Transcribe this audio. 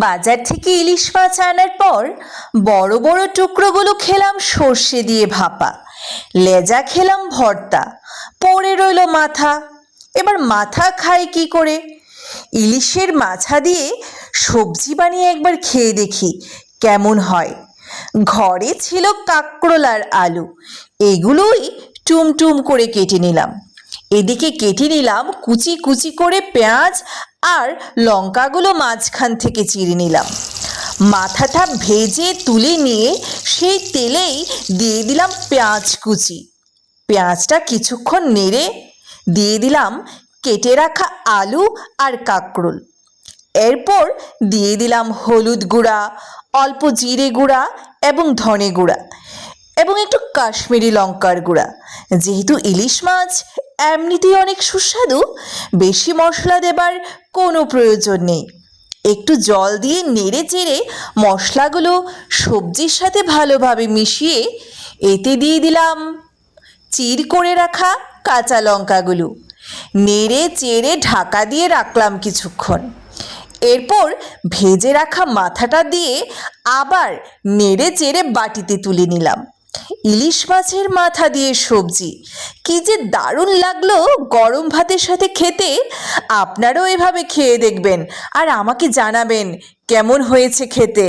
বাজার থেকে ইলিশ মাছ আনার পর বড় বড় টুকরোগুলো খেলাম সর্ষে দিয়ে ভাপা, লেজা খেলাম ভর্তা, পড়ে রইল মাথা। এবার মাথা খাই কি করে? ইলিশের মাথা দিয়ে সবজি বানিয়ে একবার খেয়ে দেখি কেমন হয়। ঘরে ছিল কাঁকরোল আর আলু, এগুলোই টুমটুম করে কেটে নিলাম। এদিকে কেটে নিলাম কুচি কুচি করে পেঁয়াজ, আর লঙ্কাগুলো মাঝখান থেকে চিড়ে নিলাম। মাথাটা ভেজে তুলে নিয়ে সেই তেলেই দিয়ে দিলাম পেঁয়াজ কুচি। পেঁয়াজটা কিছুক্ষণ নেড়ে দিয়ে দিলাম কেটে রাখা আলু আর কাঁকরোল। এরপর দিয়ে দিলাম হলুদ গুঁড়া, অল্প জিরে গুঁড়া এবং ধনে গুঁড়া এবং একটু কাশ্মীরি লঙ্কার গুঁড়া। যেহেতু ইলিশ মাছ এমনিতেই অনেক সুস্বাদু, বেশি মশলা দেবার কোনো প্রয়োজন নেই। একটু জল দিয়ে নেড়ে চেড়ে মশলাগুলো সবজির সাথে ভালোভাবে মিশিয়ে এতে দিয়ে দিলাম চির করে রাখা কাঁচা লঙ্কাগুলো। নেড়ে চেড়ে ঢাকা দিয়ে রাখলাম কিছুক্ষণ। এরপর ভেজে রাখা মাথাটা দিয়ে আবার নেড়ে চেড়ে বাটিতে তুলে নিলাম। ইলিশ মাছের মাথা দিয়ে সবজি কি যে দারুণ লাগলো গরম ভাতের সাথে খেতে। আপনারাও এভাবে খেয়ে দেখবেন আর আমাকে জানাবেন কেমন হয়েছে খেতে।